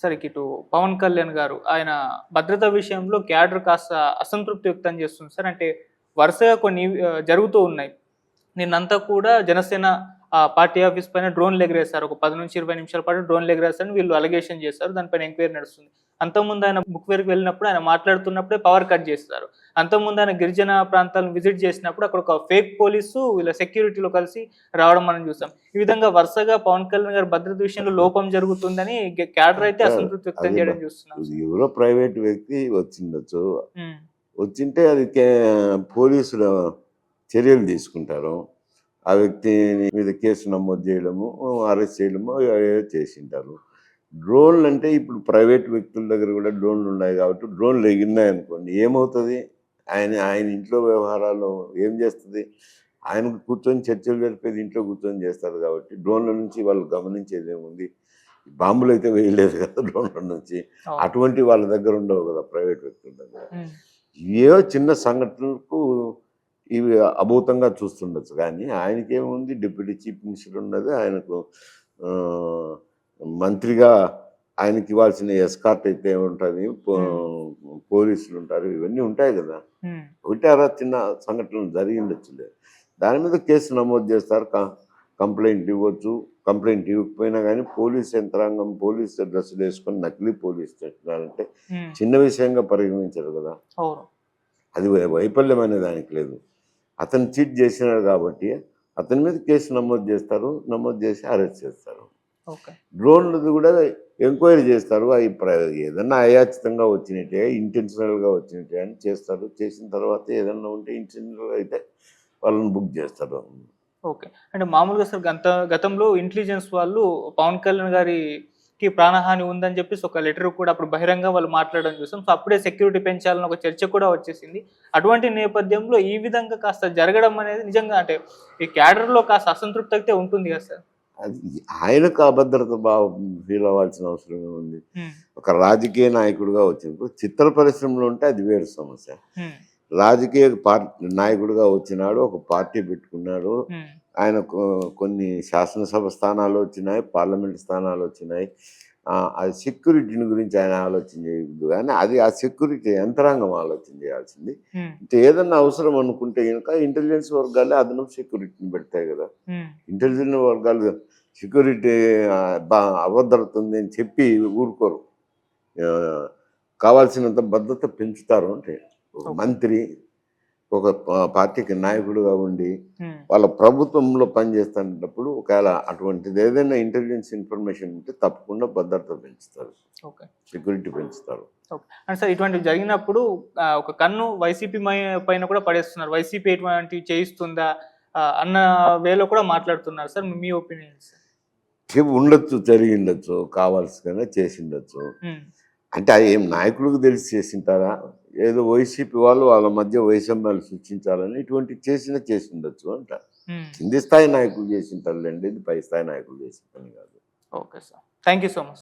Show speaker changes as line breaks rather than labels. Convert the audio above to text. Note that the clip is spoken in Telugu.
సరే ఇటు పవన్ కళ్యాణ్ గారు ఆయన భద్రత విషయంలో క్యాడర్ కాస్త అసంతృప్తి వ్యక్తం చేస్తుంది సార్. అంటే వరుసగా కొన్ని జరుగుతూ ఉన్నాయి. నిన్నంతా కూడా జనసేన పార్టీ ఆఫీస్ పైన డ్రోన్‌లు ఎగిరేశారు. ఒక 10-20 నిమిషాల పాటు డ్రోన్‌లు ఎగిరేశారని వీళ్ళు అలిగేషన్ చేశారు. దానిపైన ఎంక్వైరీ నడుస్తుంది. అంతకుముందు ఆయన ముక్వేర్‌కి వెళ్ళినప్పుడు ఆయన మాట్లాడుతున్నప్పుడే పవర్ కట్ చేసేశారు. అంతకుముందు ఆయన గిరిజన ప్రాంతాలను విజిట్ చేసినప్పుడు అక్కడ ఒక ఫేక్ పోలీసు వీళ్ళ సెక్యూరిటీలో కలిసి రావడం మనం చూసాం. ఈ విధంగా వరుసగా పవన్ కళ్యాణ్ గారి భద్రత విషయంలో లోపం జరుగుతుందని క్యాడర్ అయితే అసంతృప్తి వ్యక్తం చేయడం చూస్తున్నాం.
ఎవరో ప్రైవేట్ వ్యక్తి వచ్చిండొచ్చు.
హ్మ్.
వచ్చింటే అది పోలీసులు చర్యలు తీసుకుంటారు. ఆ వ్యక్తి మీద కేసు నమోదు చేయడము, అరెస్ట్ చేయడము చేసింటారు. డ్రోన్లు అంటే ఇప్పుడు ప్రైవేట్ వ్యక్తుల దగ్గర కూడా డ్రోన్లు ఉన్నాయి కాబట్టి డ్రోన్లు ఎగిరినాయి అనుకోండి, ఏమవుతుంది? ఆయన ఇంట్లో వ్యవహారాలు ఏం చేస్తుంది? ఆయనకు కూర్చొని చర్చలు జరిపేది ఇంట్లో కూర్చొని చేస్తారు కాబట్టి డ్రోన్ల నుంచి వాళ్ళు గమనించేది ఏముంది? బాంబులు అయితే వేయలేదు కదా డ్రోన్ల నుంచి. అటువంటి వాళ్ళ దగ్గర ఉండవు కదా ప్రైవేట్ వ్యక్తుల దగ్గర. ఏవో చిన్న సంఘటనలకు ఇవి అభూతంగా చూస్తుండొచ్చు, కానీ ఆయనకేముంది? డిప్యూటీ చీఫ్ మినిస్టర్ ఉన్నది, ఆయనకు మంత్రిగా ఆయనకి ఇవ్వాల్సిన ఎస్కార్ట్ అయితే ఉంటుంది, పోలీసులు ఉంటారు, ఇవన్నీ ఉంటాయి కదా. ఒకటి అలా చిన్న సంఘటనలు జరిగిండొచ్చులే, దాని మీద కేసు నమోదు చేస్తారు, కంప్లైంట్ ఇవ్వచ్చు. కంప్లైంట్ ఇవ్వకపోయినా కానీ పోలీస్ యంత్రాంగం పోలీస్ డ్రెస్సులు వేసుకొని నకిలీ పోలీస్ చేస్తున్నారంటే చిన్న విషయంగా పరిగణించరు కదా. అది వైఫల్యం అనే దానికి లేదు. అతను చీట్ చేసినాడు కాబట్టి అతని మీద కేసు నమోదు చేస్తారు, నమోదు చేసి అరెస్ట్ చేస్తారు. డ్రోన్లది కూడా ఎంక్వైరీ చేస్తారు. అవి ఏదన్నా అయాచితంగా వచ్చినట్టే, ఇంటెన్షనల్గా వచ్చినట్టే అని చేస్తారు. చేసిన తర్వాత ఏదన్నా ఉంటే ఇంటెన్షనల్గా అయితే వాళ్ళని బుక్ చేస్తారు.
ఓకే. అంటే మామూలుగా సార్ గతంలో ఇంటెలిజెన్స్ వాళ్ళు పవన్ కళ్యాణ్ గారికి ప్రాణహాని ఉందని చెప్పేసి ఒక లెటర్ కూడా అప్పుడు బహిరంగ వాళ్ళు మాట్లాడడం చూసాం. సో అప్పుడే సెక్యూరిటీ పెంచాలని ఒక చర్చ కూడా వచ్చేసింది. అటువంటి నేపథ్యంలో ఈ విధంగా కాస్త జరగడం అనేది నిజంగా అంటే ఈ క్యాడర్లో కాస్త అసంతృప్తి అయితే ఉంటుంది కదా సార్.
అది ఆయనకు అభద్రత ఫీల్ అవ్వాల్సిన అవసరం ఏముంది? ఒక రాజకీయ నాయకుడిగా వచ్చినప్పుడు చిత్ర పరిశ్రమలో ఉంటే అది వేరు సమస్య. రాజకీయ పార్టీ నాయకుడిగా వచ్చినాడు, ఒక పార్టీ పెట్టుకున్నాడు, ఆయన కొన్ని శాసనసభ స్థానాలు వచ్చినాయి, పార్లమెంట్ స్థానాలు వచ్చినాయి. ఆ సెక్యూరిటీని గురించి ఆయన ఆలోచన చేయకూడదు, కానీ అది ఆ సెక్యూరిటీ యంత్రాంగం ఆలోచన చేయాల్సింది. ఏదన్నా అవసరం అనుకుంటే కనుక ఇంటెలిజెన్స్ వర్గాలే అదనపు సెక్యూరిటీని పెడతాయి కదా. ఇంటెలిజెన్స్ వర్గాలు సెక్యూరిటీ అభద్రత ఉంది అని చెప్పి ఊరుకోరు, కావాల్సినంత భద్రత పెంచుతారు. అంటే ఒక మంత్రి ఒక పార్టీకి నాయకుడుగా ఉండి వాళ్ళ ప్రభుత్వంలో పనిచేస్తున్నప్పుడు ఒకవేళ అటువంటిది ఏదైనా ఇంటెలిజెన్స్ ఇన్ఫర్మేషన్ ఉంటే తప్పకుండా భద్రత పెంచుతారు, సెక్యూరిటీ పెంచుతారు.
అంటే సార్ ఇటువంటివి జరిగినప్పుడు ఒక కన్ను వైసీపీ పైన కూడా పడేస్తున్నారు. వైసీపీ ఎటువంటి చేయిస్తుందా అన్న వేలో కూడా మాట్లాడుతున్నారు సార్. మీ ఒపీనియన్?
ఉండొచ్చు, జరిగిండొచ్చు, కావాల్సిన చేసిండొచ్చు. అంటే ఏం నాయకులకు తెలిసి చేసింటారా? ఏదో వైసీపీ వాళ్ళు వాళ్ళ మధ్య వైషమ్యాలు సృష్టించాలని ఇటువంటి చేసిండొచ్చు అంట. కింది స్థాయి నాయకులు చేసింటారులేండి, ఇది పై స్థాయి నాయకులు చేసిన పని కాదు.
Okay sir, thank you so much.